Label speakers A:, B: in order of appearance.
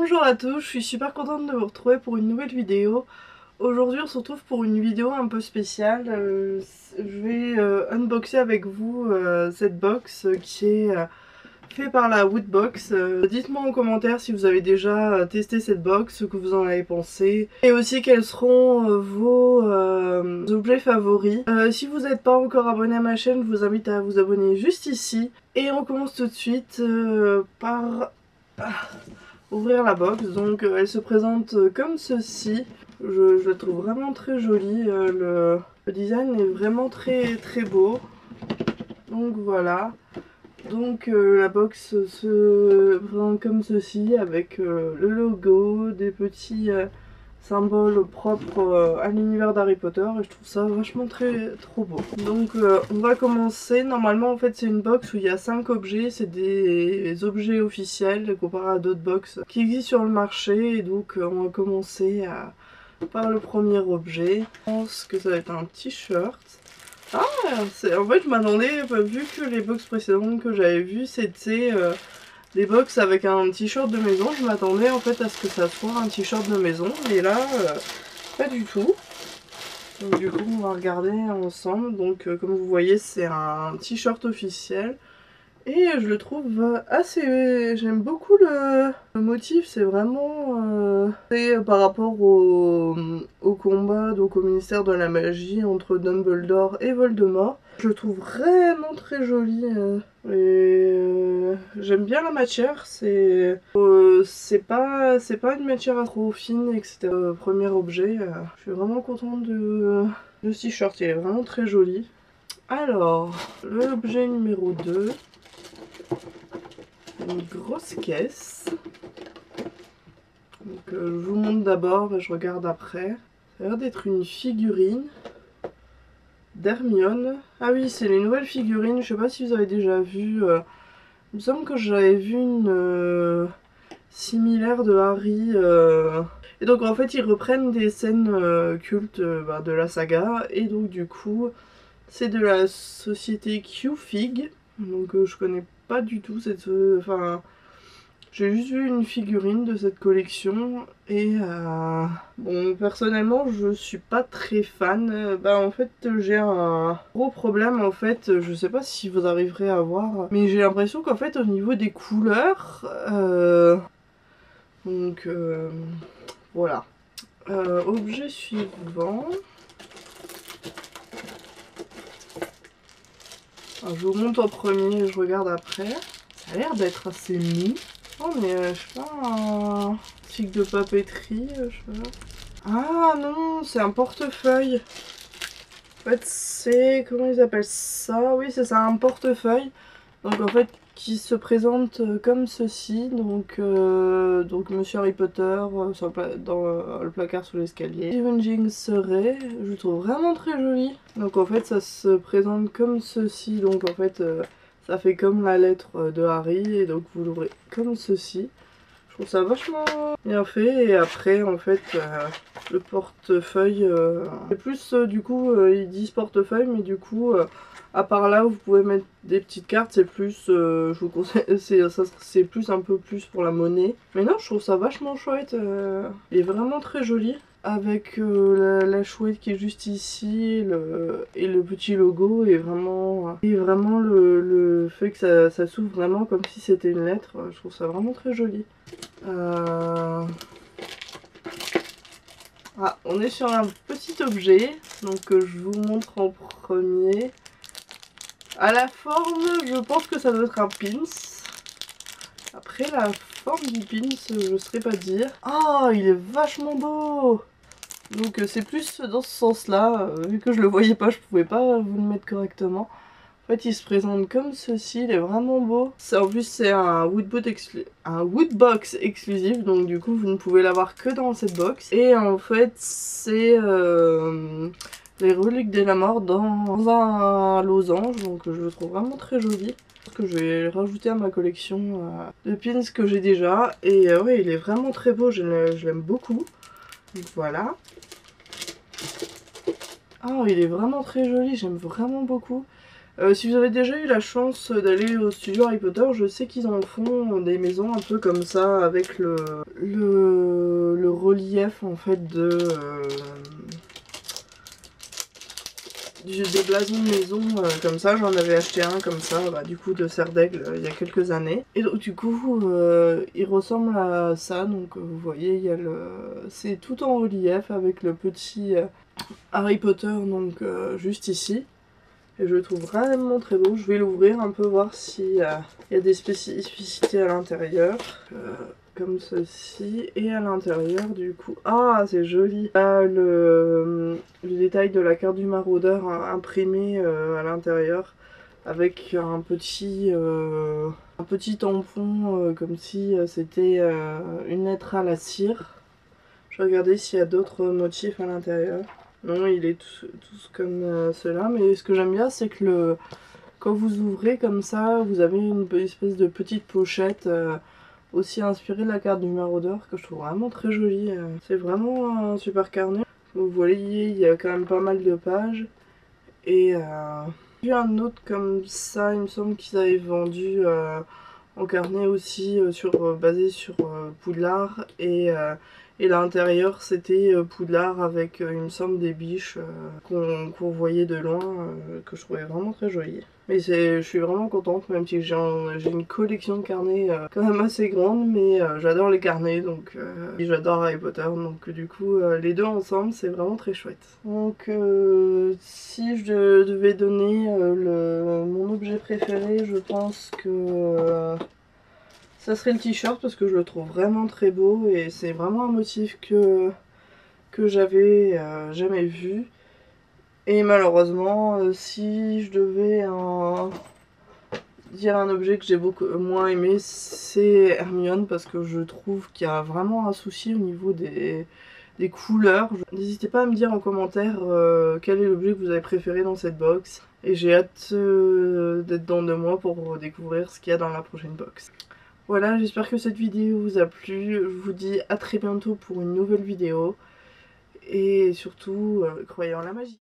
A: Bonjour à tous, je suis super contente de vous retrouver pour une nouvelle vidéo. Aujourd'hui on se retrouve pour une vidéo un peu spéciale. Je vais unboxer avec vous cette box qui est faite par la Woodbox. Dites-moi en commentaire si vous avez déjà testé cette box, ce que vous en avez pensé. Et aussi quels seront vos objets favoris. Si vous n'êtes pas encore abonné à ma chaîne, je vous invite à vous abonner juste ici. Et on commence tout de suite par... ouvrir la box. Donc elle se présente comme ceci. Je la trouve vraiment très jolie. Le design est vraiment très beau. Donc voilà. Donc la box se présente comme ceci avec le logo, des petits symbole propre à l'univers d'Harry Potter et je trouve ça vachement trop beau. Donc on va commencer. Normalement en fait c'est une box où il y a 5 objets, c'est des objets officiels comparé à d'autres box qui existent sur le marché et donc on va commencer par le premier objet. Je pense que ça va être un t-shirt. Ah, en fait je m'attendais, vu que les box précédentes que j'avais vues c'était des box avec un t-shirt de maison, je m'attendais en fait à ce que ça soit un t-shirt de maison, et là, pas du tout. Donc du coup, on va regarder ensemble. Donc comme vous voyez, c'est un t-shirt officiel. Et je le trouve assez... J'aime beaucoup le motif, c'est vraiment... par rapport au combat, donc au ministère de la magie entre Dumbledore et Voldemort. Je le trouve vraiment très joli. J'aime bien la matière, c'est pas une matière trop fine, etc. Premier objet, je suis vraiment contente de ce t-shirt, il est vraiment très joli. Alors, l'objet numéro 2. Une grosse caisse. Donc je vous montre d'abord et je regarde après. Ça a l'air d'être une figurine d'Hermione. Ah oui, c'est les nouvelles figurines. Je sais pas si vous avez déjà vu. Il me semble que j'avais vu une similaire de Harry. Et donc en fait ils reprennent des scènes cultes de la saga. Et donc du coup c'est de la société Q-Fig. Donc je connais pas du tout cette... Enfin... J'ai juste vu une figurine de cette collection et bon, personnellement je suis pas très fan. En fait j'ai un gros problème en fait, je sais pas si vous arriverez à voir, mais j'ai l'impression qu'en fait au niveau des couleurs, donc voilà. Objet suivant. Alors, je vous montre en premier, je regarde après. Ça a l'air d'être assez mou. Oh mais je sais pas, un stick de papeterie, je sais pas. Ah non, c'est un portefeuille. En fait c'est, comment ils appellent ça? Oui c'est ça, un portefeuille. Donc en fait qui se présente comme ceci. Donc Monsieur Harry Potter dans le placard sous l'escalier. Stephen Jing serait, je le trouve vraiment très joli. Donc en fait ça se présente comme ceci. Donc en fait... ça fait comme la lettre de Harry et donc vous l'ouvrez comme ceci. Je trouve ça vachement bien fait et après en fait le portefeuille, c'est plus du coup ils disent portefeuille mais du coup à part là où vous pouvez mettre des petites cartes c'est plus, je vous conseille, c'est plus un peu plus pour la monnaie. Mais non je trouve ça vachement chouette, il est vraiment très joli. Avec la chouette qui est juste ici et le petit logo et vraiment le fait que ça s'ouvre vraiment comme si c'était une lettre, je trouve ça vraiment très joli. Ah, on est sur un petit objet donc je vous montre en premier. À la forme je pense que ça doit être un pins. Après la forme du pins je ne saurais pas dire. Oh il est vachement beau. Donc c'est plus dans ce sens-là, vu que je le voyais pas, je pouvais pas vous le mettre correctement. En fait, il se présente comme ceci, il est vraiment beau. En plus, c'est un Woodbox exclusif, donc du coup, vous ne pouvez l'avoir que dans cette box. Et en fait, c'est les reliques de la mort dans un losange, donc je le trouve vraiment très joli. Que je vais rajouter à ma collection de pins que j'ai déjà. Et ouais, il est vraiment très beau, je l'aime beaucoup. Donc voilà. Oh, il est vraiment très joli, j'aime vraiment beaucoup. Si vous avez déjà eu la chance d'aller au studio Harry Potter, je sais qu'ils en font des maisons un peu comme ça, avec le relief en fait des blasons de maison comme ça. J'en avais acheté un comme ça, du coup de Serre d'Aigle il y a quelques années. Et donc du coup il ressemble à ça, donc vous voyez il y a c'est tout en relief avec le petit Harry Potter donc juste ici. Et je le trouve vraiment très beau. Je vais l'ouvrir un peu, voir s'il y a des spécificités à l'intérieur. Comme ceci. Et à l'intérieur, du coup... Ah, c'est joli. Le détail de la carte du maraudeur imprimé à l'intérieur. Avec un petit tampon, comme si c'était une lettre à la cire. Je vais regarder s'il y a d'autres motifs à l'intérieur. Non, il est tous comme cela, mais ce que j'aime bien, c'est que quand vous ouvrez comme ça, vous avez une espèce de petite pochette aussi inspirée de la carte du maraudeur, que je trouve vraiment très jolie. C'est vraiment un super carnet. Vous voyez, il y a quand même pas mal de pages. Et j'ai vu un autre comme ça, il me semble qu'ils avaient vendu en carnet aussi, basé sur Poudlard. Et l'intérieur c'était Poudlard avec il me semble des biches qu'on voyait de loin, que je trouvais vraiment très jolies. Mais je suis vraiment contente, même si j'ai une collection de carnets quand même assez grande, mais j'adore les carnets, donc et j'adore Harry Potter, donc du coup les deux ensemble c'est vraiment très chouette. Donc si je devais donner mon objet préféré, je pense que ça serait le t-shirt, parce que je le trouve vraiment très beau et c'est vraiment un motif que j'avais jamais vu. Et malheureusement, si je devais dire un objet que j'ai beaucoup moins aimé, c'est Hermione, parce que je trouve qu'il y a vraiment un souci au niveau des couleurs. N'hésitez pas à me dire en commentaire quel est l'objet que vous avez préféré dans cette box. Et j'ai hâte d'être dans 2 mois pour découvrir ce qu'il y a dans la prochaine box. Voilà, j'espère que cette vidéo vous a plu. Je vous dis à très bientôt pour une nouvelle vidéo. Et surtout, croyez en la magie.